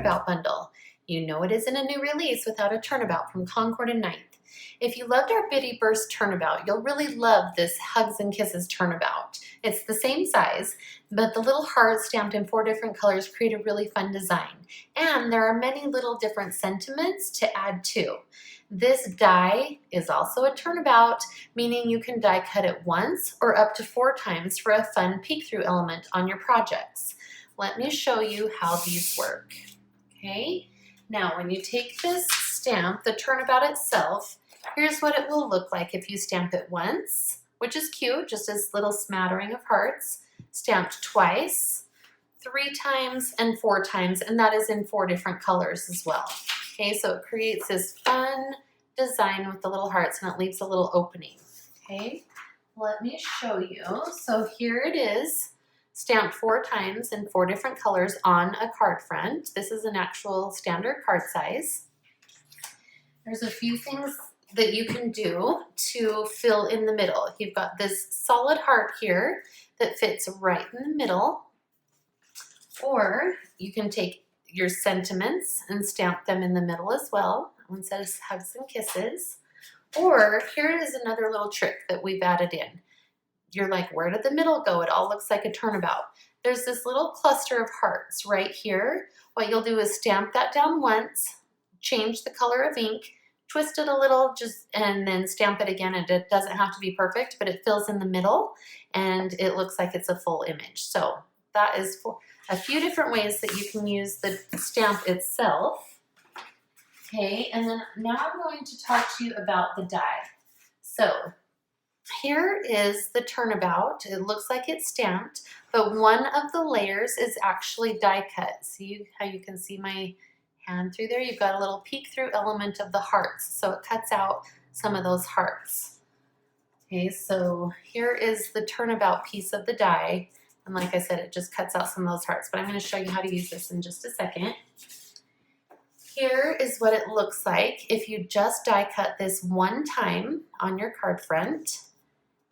Turnabout bundle. You know it isn't a new release without a Turnabout from Concord and Ninth. If you loved our Bitty Burst Turnabout, you'll really love this Hugs and Kisses Turnabout. It's the same size, but the little hearts stamped in 4 different colors create a really fun design. And there are many little different sentiments to add too. This die is also a turnabout, meaning you can die cut it once or up to 4 times for a fun peek-through element on your projects. Let me show you how these work. Okay, now when you take this stamp, the turnabout itself, here's what it will look like if you stamp it once, which is cute, just as little smattering of hearts, stamped twice, 3 times, and 4 times, and that is in 4 different colors as well. Okay, so it creates this fun design with the little hearts and it leaves a little opening. Okay, let me show you. So here it is, stamped 4 times in 4 different colors on a card front. This is an actual standard card size. There's a few things that you can do to fill in the middle. You've got this solid heart here that fits right in the middle, or you can take your sentiments and stamp them in the middle as well. One says Hugs and Kisses. Or here is another little trick that we've added in. You're like, where did the middle go? It all looks like a turnabout. There's this little cluster of hearts right here. What you'll do is stamp that down once, change the color of ink, twist it a little, and then stamp it again. And it doesn't have to be perfect, but it fills in the middle and it looks like it's a full image. So that is a few different ways that you can use the stamp itself. Okay, and then now I'm going to talk to you about the die. So here is the turnabout. It looks like it's stamped, but one of the layers is actually die cut. See how you can see my hand through there? You've got a little peek through element of the hearts, so it cuts out some of those hearts. Okay, so here is the turnabout piece of the die. And like I said, it just cuts out some of those hearts, but I'm going to show you how to use this in just a second. Here is what it looks like if you just die cut this one time on your card front.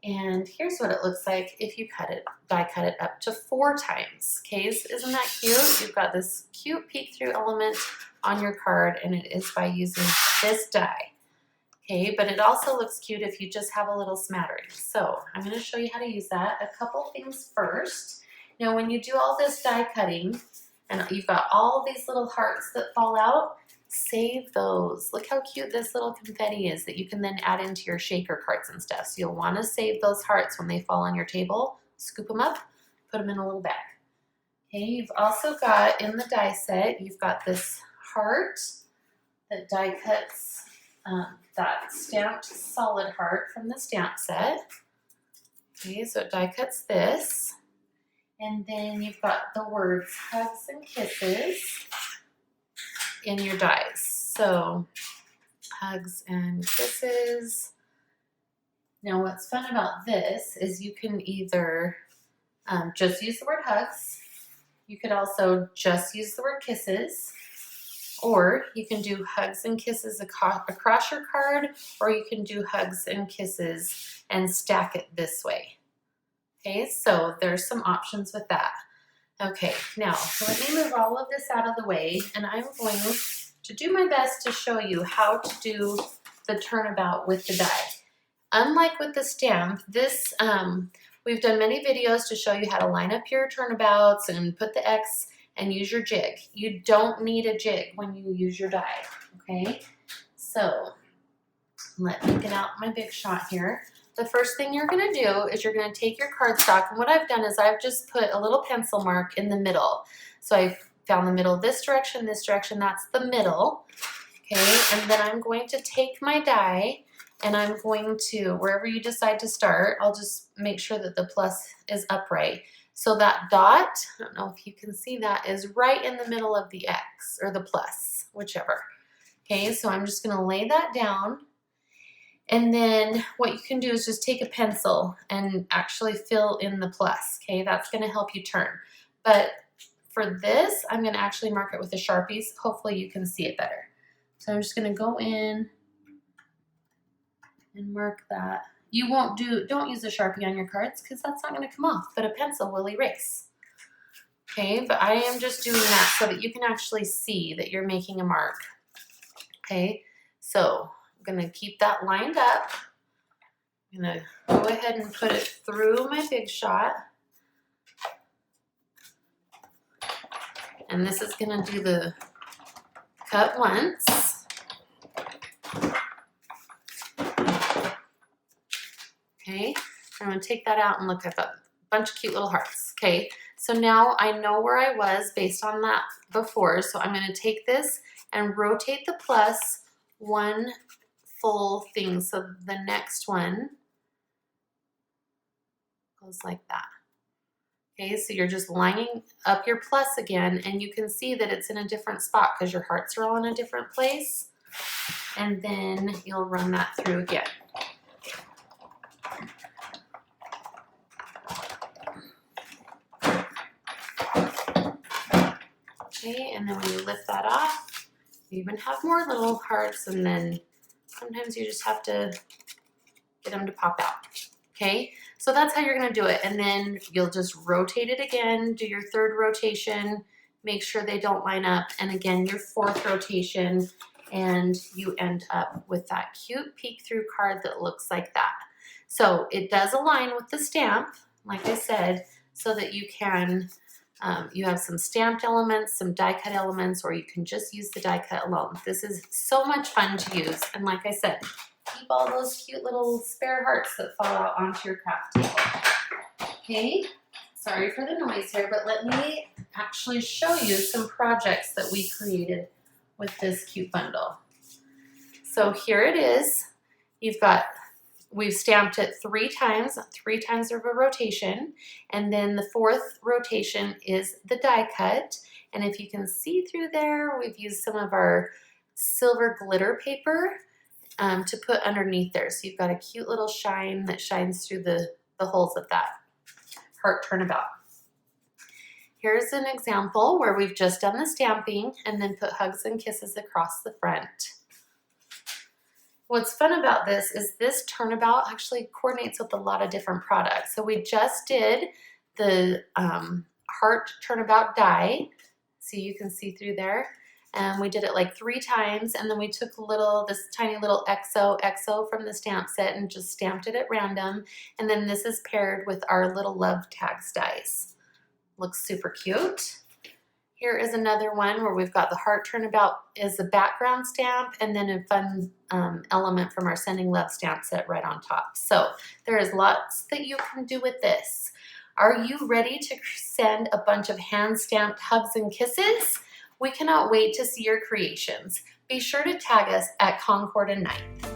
And here's what it looks like if you die cut it up to 4 times. Okay, isn't that cute? You've got this cute peek through element on your card, and it is by using this die. Okay, but it also looks cute if you just have a little smattering. So I'm going to show you how to use that. A couple things first. Now when you do all this die cutting and you've got all these little hearts that fall out, save those. Look how cute this little confetti is that you can then add into your shaker cards and stuff. So you'll want to save those hearts when they fall on your table. Scoop them up, put them in a little bag. Okay, you've also got in the die set, you've got this heart that die cuts that stamped solid heart from the stamp set. Okay, so it die cuts this. And then you've got the words Hugs and Kisses in your dies. So Hugs and Kisses. Now what's fun about this is you can either just use the word hugs. You could also just use the word kisses. Or you can do Hugs and Kisses across your card, or you can do Hugs and Kisses and stack it this way. Okay, so there's some options with that. Okay, now let me move all of this out of the way, and I'm going to do my best to show you how to do the turnabout with the die. Unlike with the stamp, this we've done many videos to show you how to line up your turnabouts and put the X and use your jig. You don't need a jig when you use your die, okay? So let me get out my big shot here. The first thing you're gonna do is you're gonna take your cardstock, and what I've done is I've just put a little pencil mark in the middle. So I found the middle this direction, that's the middle, okay? And then I'm going to take my die and I'm going to, wherever you decide to start, I'll just make sure that the plus is upright. So that dot, I don't know if you can see that, is right in the middle of the X or the plus, whichever. Okay, so I'm just gonna lay that down. And then what you can do is just take a pencil and actually fill in the plus, okay? That's gonna help you turn. But for this, I'm gonna actually mark it with a Sharpie, so hopefully you can see it better. So I'm just gonna go in and mark that. You don't use a Sharpie on your cards because that's not going to come off, but a pencil will erase. Okay, but I am just doing that so that you can actually see that you're making a mark. Okay, so I'm gonna keep that lined up. I'm gonna go ahead and put it through my big shot. And this is gonna do the cut once. Okay, I'm gonna take that out and look, I've got a bunch of cute little hearts. Okay, so now I know where I was based on that before, so I'm gonna take this and rotate the plus one full thing. So the next one goes like that. Okay, so you're just lining up your plus again, and you can see that it's in a different spot because your hearts are all in a different place. And then you'll run that through again. Okay, and then when you lift that off, you even have more little hearts, and then sometimes you just have to get them to pop out. Okay, so that's how you're gonna do it. And then you'll just rotate it again, do your third rotation, make sure they don't line up, and again, your fourth rotation, and you end up with that cute peek through card that looks like that. So it does align with the stamp, like I said, so that you can, you have some stamped elements, some die cut elements, or you can just use the die cut alone. This is so much fun to use, and like I said, keep all those cute little spare hearts that fall out onto your craft table. Okay, sorry for the noise here, but let me actually show you some projects that we created with this cute bundle. So here it is. We've stamped it three times of a rotation, and then the fourth rotation is the die cut. And if you can see through there, we've used some of our silver glitter paper to put underneath there. So you've got a cute little shine that shines through the holes of that heart turnabout. Here's an example where we've just done the stamping and then put hugs and kisses across the front. What's fun about this is this turnabout actually coordinates with a lot of different products. So we just did the heart turnabout die, so you can see through there. And we did it like 3 times, and then we took this tiny little XO from the stamp set and just stamped it at random. And then this is paired with our little love tags dies. Looks super cute. Here is another one where we've got the heart turnabout as a background stamp, and then a fun element from our Sending Love stamp set right on top. So there is lots that you can do with this. Are you ready to send a bunch of hand-stamped hugs and kisses? We cannot wait to see your creations. Be sure to tag us at Concord and Ninth.